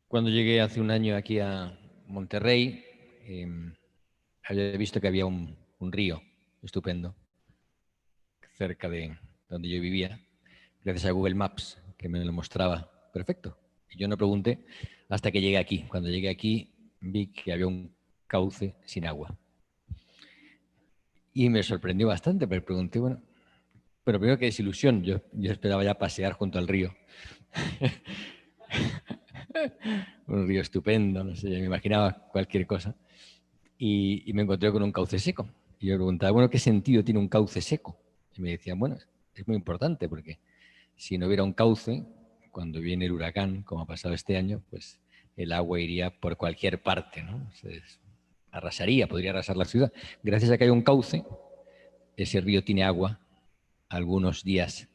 Cuando llegué hace un año aquí a Monterrey, había visto que había un río estupendo cerca de donde yo vivía, gracias a Google Maps, que me lo mostraba perfecto. Y yo no pregunté hasta que llegué aquí. Cuando llegué aquí vi que había un cauce sin agua. Y me sorprendió bastante, pero pregunté, bueno, pero primero qué desilusión. Yo esperaba ya pasear junto al río. Un río estupendo, no sé, me imaginaba cualquier cosa. Y me encontré con un cauce seco. Y yo preguntaba, bueno, ¿qué sentido tiene un cauce seco? Y me decían, bueno, es muy importante porque si no hubiera un cauce, cuando viene el huracán, como ha pasado este año, pues el agua iría por cualquier parte, ¿no? Se arrasaría, podría arrasar la ciudad. Gracias a que hay un cauce, ese río tiene agua algunos días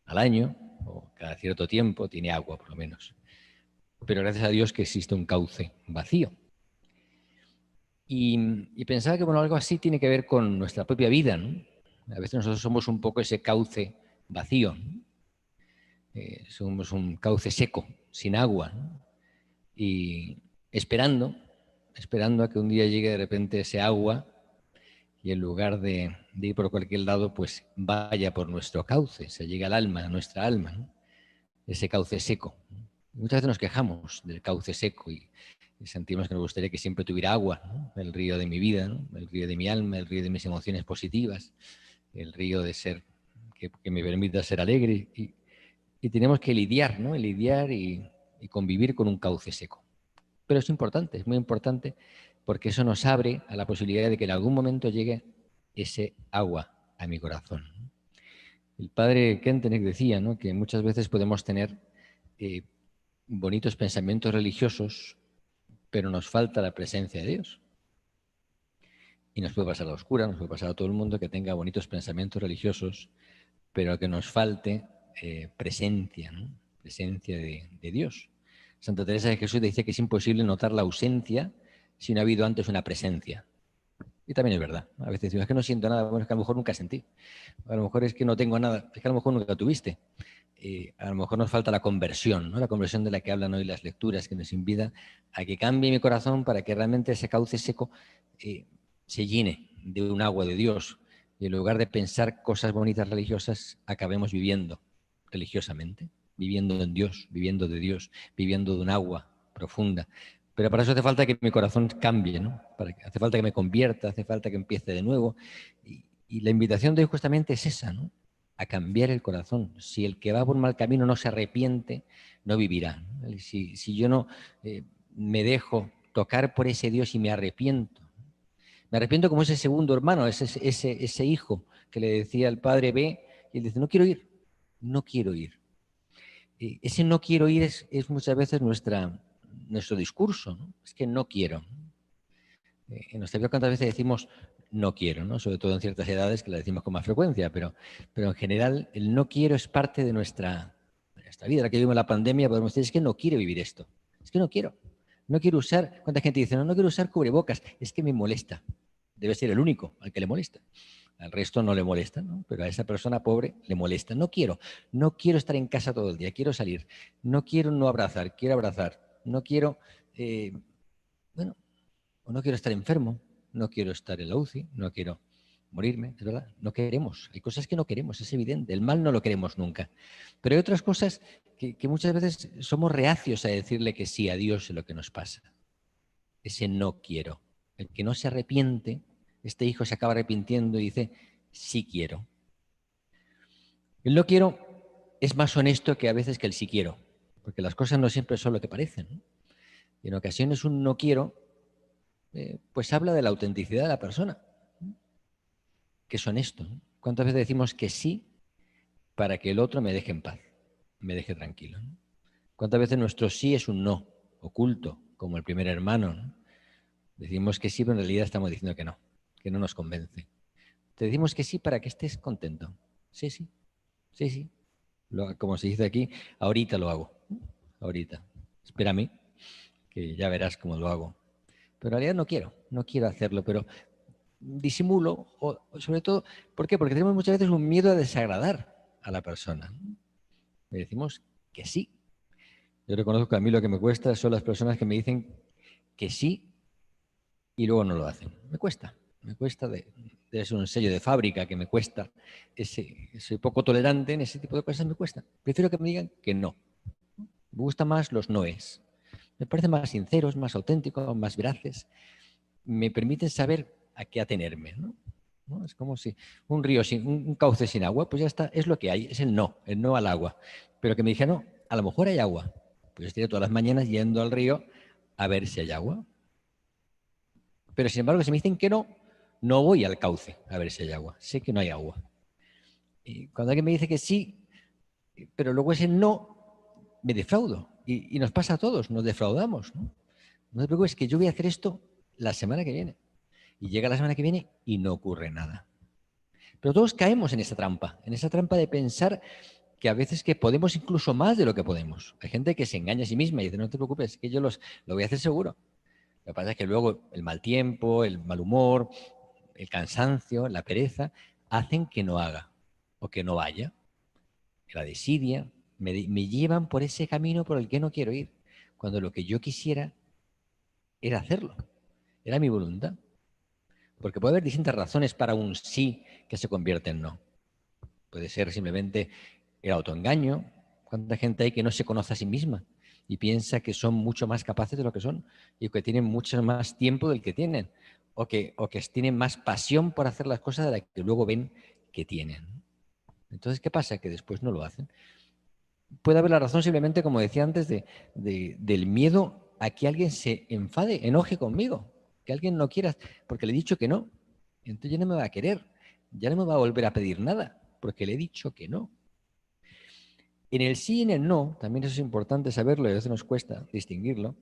al año, o cada cierto tiempo tiene agua por lo menos. Pero gracias a Dios que existe un cauce vacío. Y pensaba que bueno, algo así tiene que ver con nuestra propia vida, ¿no? A veces nosotros somos un poco ese cauce vacío, ¿no? Somos un cauce seco, sin agua, ¿no? Y esperando a que un día llegue de repente ese agua y en lugar de ir por cualquier lado, pues vaya por nuestro cauce, se llegue al alma, a nuestra alma, ¿no? Ese cauce seco. Muchas veces nos quejamos del cauce seco y sentimos que nos gustaría que siempre tuviera agua, ¿no? El río de mi vida, ¿no? El río de mi alma, el río de mis emociones positivas, el río de ser que me permita ser alegre. Y tenemos que lidiar, ¿no? Lidiar y convivir con un cauce seco. Pero es importante, es muy importante, porque eso nos abre a la posibilidad de que en algún momento llegue ese agua a mi corazón. El padre Kentenich decía, ¿no?, que muchas veces podemos tener eh, bonitos pensamientos religiosos, pero nos falta la presencia de Dios. Y nos puede pasar a la oscura, nos puede pasar a todo el mundo que tenga bonitos pensamientos religiosos, pero que nos falte presencia, ¿no? Presencia de Dios. Santa Teresa de Jesús dice que es imposible notar la ausencia si no ha habido antes una presencia. Y también es verdad. A veces digo, es que no siento nada, bueno, es que a lo mejor nunca sentí. A lo mejor es que no tengo nada, es que a lo mejor nunca tuviste. A lo mejor nos falta la conversión, ¿no? La conversión de la que hablan hoy las lecturas, que nos invita a que cambie mi corazón para que realmente ese cauce seco se llene de un agua de Dios. Y en lugar de pensar cosas bonitas religiosas, acabemos viviendo religiosamente, viviendo en Dios, viviendo de Dios, viviendo de un agua profunda. Pero para eso hace falta que mi corazón cambie, ¿no? Hace falta que me convierta, hace falta que empiece de nuevo. Y la invitación de hoy justamente es esa, ¿no? A cambiar el corazón. Si el que va por mal camino no se arrepiente, no vivirá. Si yo no me dejo tocar por ese Dios y me arrepiento como ese segundo hermano, ese hijo que le decía al padre, ve, y él dice, no quiero ir, no quiero ir. Ese no quiero ir es muchas veces nuestro discurso, ¿no? Es que no quiero. En nuestra vida cuántas veces decimos no quiero, ¿no? Sobre todo en ciertas edades que la decimos con más frecuencia, pero en general el no quiero es parte de nuestra vida. La que vivimos la pandemia podemos decir, es que no quiero vivir esto, es que no quiero. No quiero usar, ¿cuánta gente dice, no, no quiero usar cubrebocas? Es que me molesta. Debe ser el único al que le molesta. Al resto no le molesta, ¿no? Pero a esa persona pobre le molesta. No quiero estar en casa todo el día, quiero salir. No quiero no abrazar, quiero abrazar. No quiero, bueno, o no quiero estar enfermo, no quiero estar en la UCI, no quiero morirme, es verdad, no queremos. Hay cosas que no queremos, es evidente. El mal no lo queremos nunca. Pero hay otras cosas que muchas veces somos reacios a decirle que sí a Dios en lo que nos pasa. Ese no quiero. El que no se arrepiente, este hijo se acaba arrepintiendo y dice, sí quiero. El no quiero es más honesto que a veces que el sí quiero, porque las cosas no siempre son lo que parecen, ¿no? Y en ocasiones un no quiero, pues habla de la autenticidad de la persona, que es honesto, ¿no? ¿Cuántas veces decimos que sí para que el otro me deje en paz, me deje tranquilo, ¿no? ¿Cuántas veces nuestro sí es un no, oculto, como el primer hermano, ¿no? Decimos que sí, pero en realidad estamos diciendo que no nos convence. Te decimos que sí para que estés contento. Sí, sí, sí, sí. Como se dice aquí, ahorita lo hago. Ahorita. Espérame, que ya verás cómo lo hago. Pero en realidad no quiero hacerlo, pero disimulo, o sobre todo, ¿por qué? Porque tenemos muchas veces un miedo a desagradar a la persona. Le decimos que sí, Yo reconozco que a mí lo que me cuesta son las personas que me dicen que sí y luego no lo hacen. Me cuesta. Debe ser un sello de fábrica que me cuesta. Soy poco tolerante en ese tipo de cosas, me cuesta. Prefiero que me digan que no. Me gustan más los noes. Me parecen más sinceros, más auténticos, más veraces. Me permiten saber a qué atenerme, ¿no? ¿No? Es como si un río sin un cauce sin agua, pues ya está, es lo que hay, es el no al agua. Pero que me dijeran, no, a lo mejor hay agua. Pues yo estaría todas las mañanas yendo al río a ver si hay agua. Pero sin embargo, si me dicen que no, no voy al cauce a ver si hay agua. Sé que no hay agua. Y cuando alguien me dice que sí, pero luego ese no, me defraudo. Y nos pasa a todos, nos defraudamos. No te preocupes, que yo voy a hacer esto la semana que viene. Y llega la semana que viene y no ocurre nada. Pero todos caemos en esa trampa de pensar que a veces que podemos incluso más de lo que podemos. Hay gente que se engaña a sí misma y dice, no te preocupes, que yo lo voy a hacer seguro. Lo que pasa es que luego el mal tiempo, el mal humor, el cansancio, la pereza, hacen que no haga o que no vaya. La desidia me llevan por ese camino por el que no quiero ir, cuando lo que yo quisiera era hacerlo, era mi voluntad. Porque puede haber distintas razones para un sí que se convierte en no. Puede ser simplemente el autoengaño. ¿Cuánta gente hay que no se conoce a sí misma y piensa que son mucho más capaces de lo que son y que tienen mucho más tiempo del que tienen? O que tienen más pasión por hacer las cosas de las que luego ven que tienen. Entonces, ¿qué pasa? Que después no lo hacen. Puede haber la razón simplemente, como decía antes, del miedo a que alguien se enfade, enoje conmigo, que alguien no quiera, porque le he dicho que no. Entonces ya no me va a querer, ya no me va a volver a pedir nada, porque le he dicho que no. En el sí y en el no, también eso es importante saberlo y a veces nos cuesta distinguirlo.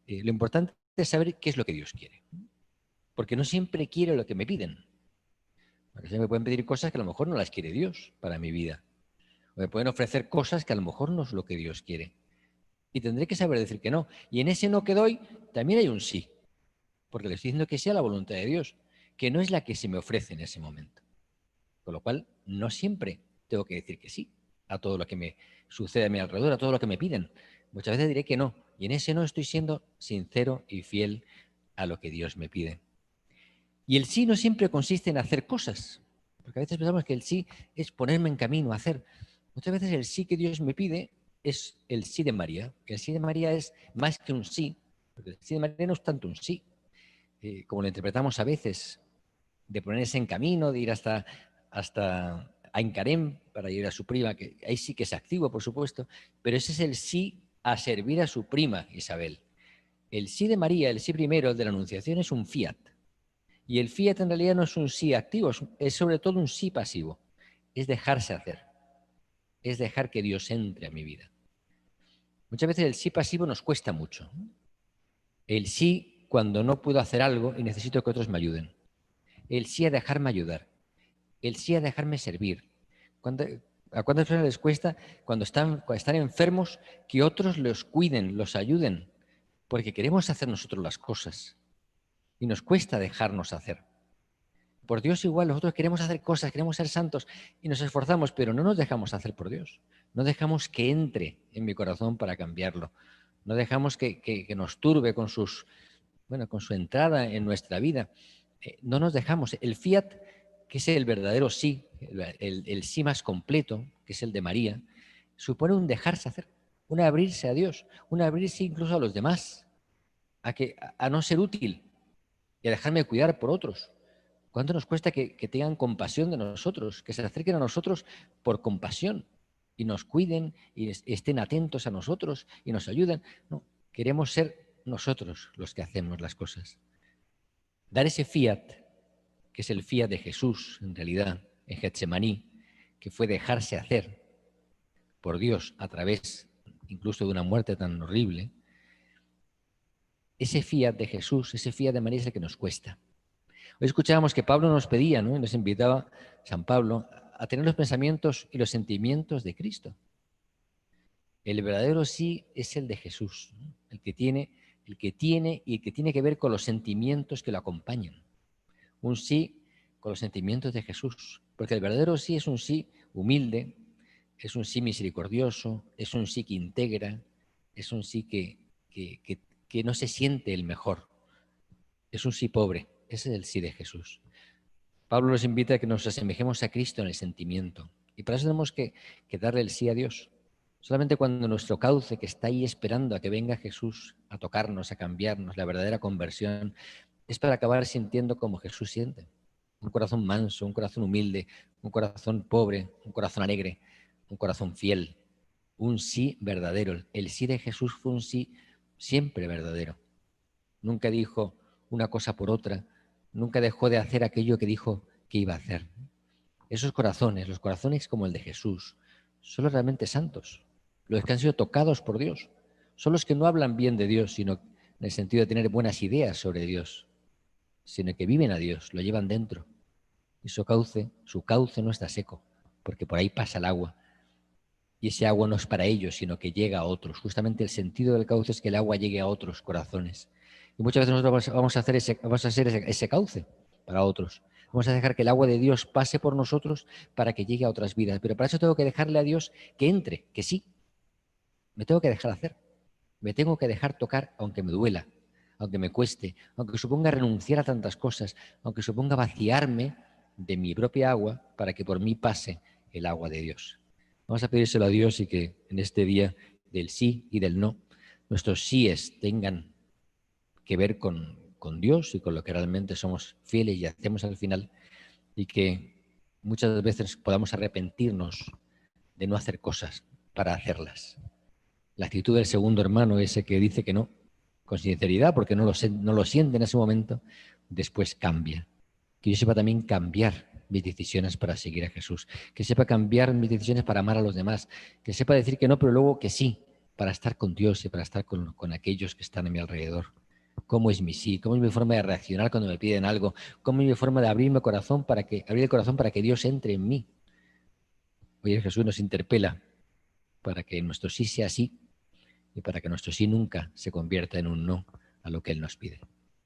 Lo importante es saber qué es lo que Dios quiere, porque no siempre quiere lo que me piden. Porque se me pueden pedir cosas que a lo mejor no las quiere Dios para mi vida. O me pueden ofrecer cosas que a lo mejor no es lo que Dios quiere. Y tendré que saber decir que no. Y en ese no que doy también hay un sí, porque le estoy diciendo que sea la voluntad de Dios, que no es la que se me ofrece en ese momento. Con lo cual, no siempre tengo que decir que sí a todo lo que me sucede a mi alrededor, a todo lo que me piden. Muchas veces diré que no. Y en ese no estoy siendo sincero y fiel a lo que Dios me pide. Y el sí no siempre consiste en hacer cosas, porque a veces pensamos que el sí es ponerme en camino, hacer. Muchas veces el sí que Dios me pide es el sí de María, que el sí de María es más que un sí, porque el sí de María no es tanto un sí, como lo interpretamos a veces, de ponerse en camino, de ir hasta Ain Karem para ir a su prima, que ahí sí que es activo, por supuesto, pero ese es el sí a servir a su prima Isabel. El sí de María, el sí primero, el de la Anunciación, es un fiat. Y el fiat en realidad no es un sí activo, es sobre todo un sí pasivo. Es dejarse hacer, es dejar que Dios entre a mi vida. Muchas veces el sí pasivo nos cuesta mucho. El sí cuando no puedo hacer algo y necesito que otros me ayuden. El sí a dejarme ayudar. El sí a dejarme servir. ¿A cuántas personas les cuesta cuando están enfermos que otros los cuiden, los ayuden? Porque queremos hacer nosotros las cosas y nos cuesta dejarnos hacer. Por Dios igual, nosotros queremos hacer cosas, queremos ser santos y nos esforzamos, pero no nos dejamos hacer por Dios. No dejamos que entre en mi corazón para cambiarlo. No dejamos que nos turbe con con su entrada en nuestra vida. No nos dejamos. El fiat, que es el verdadero sí, el sí más completo, que es el de María, supone un dejarse hacer, un abrirse a Dios, un abrirse incluso a los demás, a no ser útil y a dejarme cuidar por otros. ¿Cuánto nos cuesta que tengan compasión de nosotros, que se acerquen a nosotros por compasión y nos cuiden y estén atentos a nosotros y nos ayuden? No, queremos ser nosotros los que hacemos las cosas. Dar ese fiat, que es el fiat de Jesús en realidad, en Getsemaní, que fue dejarse hacer por Dios a través incluso de una muerte tan horrible, ese fiat de Jesús, ese fiat de María es el que nos cuesta. Hoy escuchábamos que Pablo nos pedía, ¿no? Y nos invitaba, San Pablo, a tener los pensamientos y los sentimientos de Cristo. El verdadero sí es el de Jesús, ¿no? el que tiene y el que tiene que ver con los sentimientos que lo acompañan. Un sí con los sentimientos de Jesús, porque el verdadero sí es un sí humilde, es un sí misericordioso, es un sí que integra, es un sí que no se siente el mejor. Es un sí pobre. Ese es el sí de Jesús. Pablo nos invita a que nos asemejemos a Cristo en el sentimiento. Y para eso tenemos que darle el sí a Dios. Solamente cuando nuestro cauce, que está ahí esperando a que venga Jesús a tocarnos, a cambiarnos, la verdadera conversión, es para acabar sintiendo como Jesús siente. Un corazón manso, un corazón humilde, un corazón pobre, un corazón alegre, un corazón fiel. Un sí verdadero. El sí de Jesús fue un sí siempre verdadero. Nunca dijo una cosa por otra, nunca dejó de hacer aquello que dijo que iba a hacer. Esos corazones, los corazones como el de Jesús, son los realmente santos, los que han sido tocados por Dios, son los que no hablan bien de Dios, sino en el sentido de tener buenas ideas sobre Dios, sino que viven a Dios, lo llevan dentro. Y su cauce no está seco, porque por ahí pasa el agua. Y ese agua no es para ellos, sino que llega a otros. Justamente el sentido del cauce es que el agua llegue a otros corazones. Y muchas veces nosotros vamos a hacer ese cauce para otros. Vamos a dejar que el agua de Dios pase por nosotros para que llegue a otras vidas. Pero para eso tengo que dejarle a Dios que entre, que sí. Me tengo que dejar hacer. Me tengo que dejar tocar, aunque me duela, aunque me cueste, aunque suponga renunciar a tantas cosas, aunque suponga vaciarme de mi propia agua para que por mí pase el agua de Dios. Vamos a pedírselo a Dios y que en este día del sí y del no, nuestros síes tengan que ver con Dios y con lo que realmente somos fieles y hacemos al final, y que muchas veces podamos arrepentirnos de no hacer cosas para hacerlas. La actitud del segundo hermano, ese que dice que no, con sinceridad, porque no lo siente en ese momento, después cambia. Que yo sepa también cambiar mis decisiones para seguir a Jesús. Que sepa cambiar mis decisiones para amar a los demás. Que sepa decir que no, pero luego que sí, para estar con Dios y para estar con aquellos que están a mi alrededor. ¿Cómo es mi sí? ¿Cómo es mi forma de reaccionar cuando me piden algo? ¿Cómo es mi forma de abrir el corazón para que Dios entre en mí? Hoy Jesús nos interpela para que nuestro sí sea sí y para que nuestro sí nunca se convierta en un no a lo que Él nos pide.